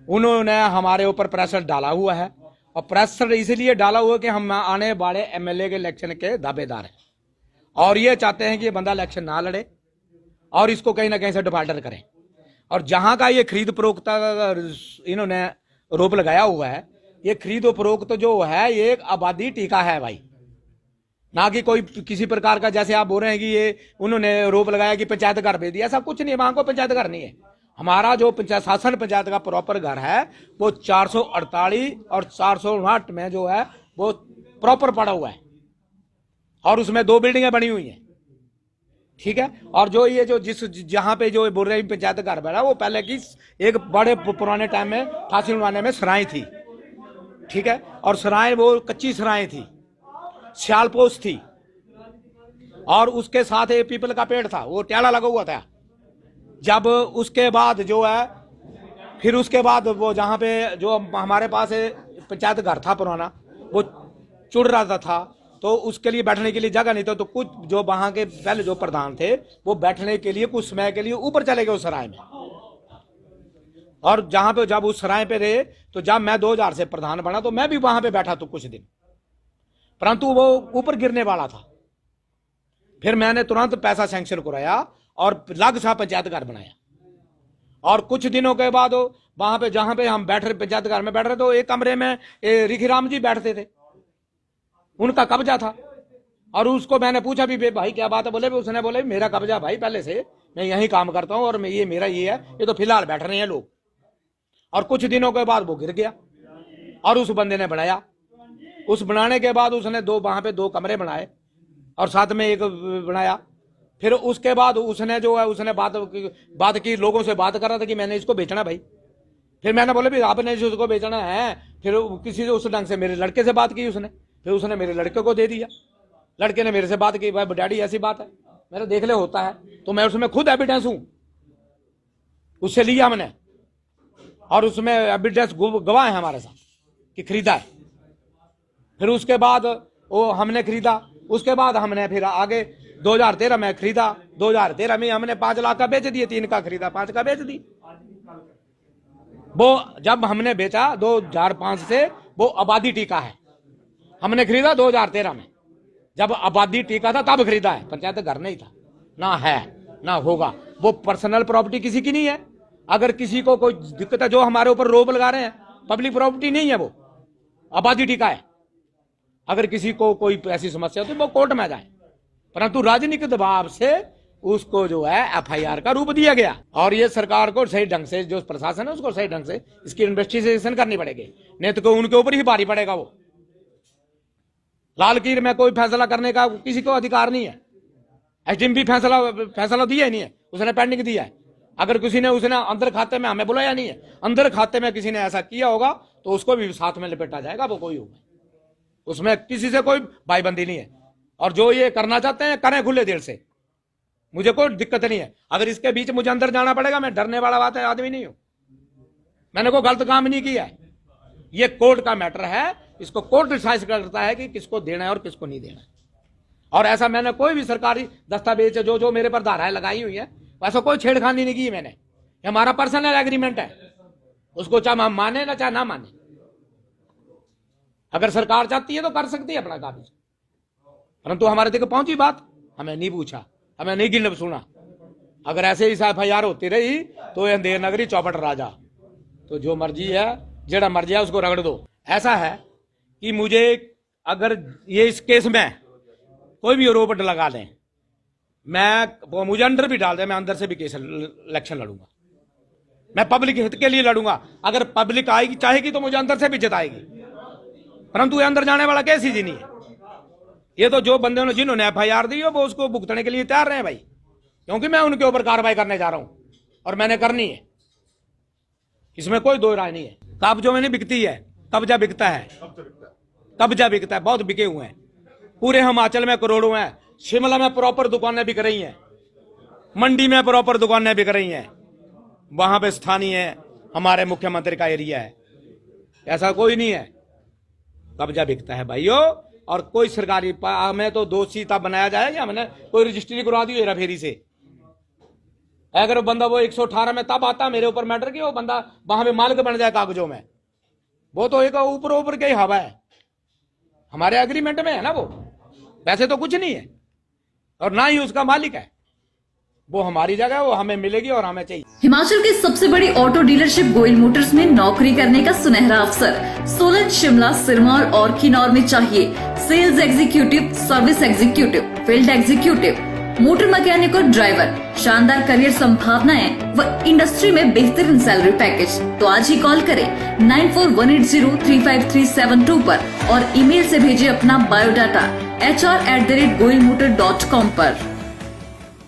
उन्होंने हमारे ऊपर प्रेशर डाला हुआ है, और प्रेशर इसलिए डाला हुआ कि हम आने वाले एमएलए के इलेक्शन के दावेदार हैं, और ये चाहते हैं कि ये बंदा इलेक्शन ना लड़े और इसको कहीं ना कहीं से डिफाल्टर करें। और जहां का ये खरीद फरोख्त का इन्होंने रोप लगाया हुआ है, ये खरीद फरोख्त जो है ये एक आबादी टीका है भाई, ना कि कोई किसी प्रकार का, जैसे आप बोल रहे हैं कि ये उन्होंने रोप लगाया कि पंचायत घर भेज दिया। ऐसा कुछ नहीं है, वहां को पंचायत घर नहीं है। हमारा जो पंचायत शासन पंचायत का प्रॉपर घर है वो 448 और 459 में जो है वो प्रॉपर पड़ा हुआ है, और उसमें 2 बिल्डिंगें बनी हुई हैं, ठीक है। और जो ये जो जिस जहां पे जो बोल रहे हैं पंचायत घर बना, वो पहले की एक बड़े पुराने टाइम में 88 में सराय थी, ठीक है। और सराय वो कच्ची सराय थी, सियालपोश थी, और उसके साथ एक पीपल का पेड़ था, वो ट्याला लगा हुआ था। जब उसके बाद जो है फिर उसके बाद वो जहाँ पे जो हमारे पास पंचायत घर था पुराना, वो चुड़ रहा था, तो उसके लिए बैठने के लिए जगह नहीं था। तो कुछ जो वहाँ के पहले जो प्रधान थे वो बैठने के लिए कुछ समय के लिए ऊपर चले गए उस सराय में, और जहाँ पे जब उस सराय पे रहे, तो जब मैं 2000 से प्रधान बना तो मैं भी वहां पे बैठा तो कुछ दिन, परंतु वो ऊपर गिरने वाला था। फिर मैंने तुरंत पैसा सैंक्शन कराया और लग सा पंचायत घर बनाया, और कुछ दिनों के बाद वहां पे जहां पे हम बैठ रहे पंचायत घर में बैठ रहे, तो एक कमरे में रिखीराम जी बैठते थे, उनका कब्जा था। और उसको मैंने पूछा भी भाई क्या बात है, बोले उसने बोले मेरा कब्जा भाई, पहले से मैं यही काम करता हूं और ये मेरा ये है, ये तो फिलहाल बैठ रहे हैं लोग। और कुछ दिनों के बाद वो गिर गया, और उस बंदे ने बनाया। उस बनाने के बाद उसने वहां पे 2 कमरे बनाए और साथ में एक बनाया। फिर उसके बाद उसने जो है उसने बात की, लोगों से बात कर रहा था कि मैंने इसको बेचना भाई। फिर मैंने बोले भी आपने इसको बेचना है, फिर किसी से उस ढंग से मेरे लड़के से बात की उसने, फिर उसने मेरे लड़के को दे दिया। लड़के ने मेरे से बात की, भाई डैडी ऐसी बात है, मेरे देख ले होता है, तो मैं उसमें खुद एविडेंस हूं, उससे लिया हमने, और उसमें एविडेंस गवाह है हमारे साथ कि खरीदा है। फिर उसके बाद वो हमने खरीदा, उसके बाद हमने फिर आगे 2013 में खरीदा, 2013 में हमने 5 लाख का बेच दिए, 3 का खरीदा 5 का बेच दी। वो जब हमने बेचा 2005 से, वो आबादी टीका है, हमने खरीदा 2013 में, जब आबादी टीका था तब खरीदा है, पंचायत घर नहीं था, ना है ना होगा। वो पर्सनल प्रॉपर्टी किसी की नहीं है। अगर किसी को कोई दिक्कत है, जो हमारे ऊपर रोप लगा रहे हैं, पब्लिक प्रॉपर्टी नहीं है, वो आबादी टीका है। अगर किसी को कोई ऐसी समस्या हो तो वो कोर्ट में जाए, परंतु राजनीतिक दबाव से उसको जो है एफआईआर का रूप दिया गया। और ये सरकार को सही ढंग से, जो प्रशासन है उसको सही ढंग से इसकी इन्वेस्टिगेशन करनी पड़ेगी, नहीं तो उनके ऊपर ही भारी पड़ेगा। वो लालकीर में कोई फैसला करने का किसी को अधिकार नहीं है। एसडीएम भी फैसला दिया ही नहीं है, उसने पेंडिंग दिया है। अगर किसी ने उसने अंदर खाते में हमें बुलाया नहीं है, अंदर खाते में किसी ने ऐसा किया होगा तो उसको भी साथ में लपेटा जाएगा, वो कोई होगा, उसमें किसी से कोई भाईबंदी नहीं है। और जो ये करना चाहते हैं करें खुले दिल से, मुझे कोई दिक्कत नहीं है। अगर इसके बीच मुझे अंदर जाना पड़ेगा, मैं डरने वाला बात है आदमी नहीं हूं, मैंने कोई गलत काम नहीं किया है। ये कोर्ट का मैटर है, इसको कोर्ट डिसाइड करता है कि किसको देना है और किसको नहीं देना है। और ऐसा मैंने कोई भी सरकारी दस्तावेज जो मेरे पर धाराएं लगाई हुई है, वैसा कोई छेड़खानी नहीं की मैंने। हमारा पर्सनल एग्रीमेंट है, उसको चाहे हम माने ना चाहे ना माने। अगर सरकार चाहती है तो कर सकती है अपना कागज, परंतु हमारे तक पहुंची बात, हमें नहीं पूछा, हमें नहीं गिन सुना। अगर ऐसे ही एफआईआर होती रही तो अंधेर नगरी चौपट राजा, तो जो मर्जी है जेड़ा मर्जी है उसको रगड़ दो। ऐसा है कि मुझे अगर ये इस केस में कोई भी आरोप लगा दें, मैं मुझे अंदर भी डाल दे, मैं अंदर से भी केस इलेक्शन लड़ूंगा, मैं पब्लिक हित के लिए लड़ूंगा। अगर पब्लिक आएगी चाहेगी तो मुझे अंदर से भी जिताएगी, परंतु ये अंदर जाने वाला केस ही नहीं है। ये तो जो बंदे जिन्होंने एफआईआर दी है वो उसको भुगतने के लिए तैयार रहे भाई, क्योंकि मैं उनके ऊपर कार्रवाई करने जा रहा हूं और मैंने करनी है, इसमें कोई दो राय नहीं है। कब्जों में नहीं बिकती है, कब्जा बिकता है, कब्जा बिकता है, बहुत बिके हुए हैं। पूरे हिमाचल में करोड़ों हैं, शिमला में प्रॉपर दुकानें बिक रही हैं, मंडी में प्रॉपर दुकानें बिक रही हैं, वहां पे स्थानीय हमारे मुख्यमंत्री का एरिया है। ऐसा कोई नहीं है, कब्जा बिकता है भाइयों। और कोई सरकारी हमें तो दोषी तब बनाया जाएगा, हमने कोई रजिस्ट्री करवा दी हेरा फेरी से, अगर वो बंदा वो 118 में तब आता मेरे ऊपर मैटर की वो बंदा वहां पे मालिक बन जाए कागजों में, वो तो एक ऊपर ऊपर के ही हवा है, हमारे एग्रीमेंट में है ना, वो वैसे तो कुछ नहीं है और ना ही उसका मालिक है, वो हमारी जगह वो हमें मिलेगी और हमें चाहिए। हिमाचल की सबसे बड़ी ऑटो डीलरशिप गोयल मोटर्स में नौकरी करने का सुनहरा अवसर सोलन, शिमला, सिरमौर और किन्नौर में चाहिए sales executive, service executive, field executive, motor mechanic और ड्राइवर। शानदार करियर संभावनाएं व इंडस्ट्री में बेहतरीन सैलरी पैकेज। तो आज ही कॉल करें 9418035372 पर और ईमेल से भेजें अपना बायोडाटा hr@goilmotor.com पर।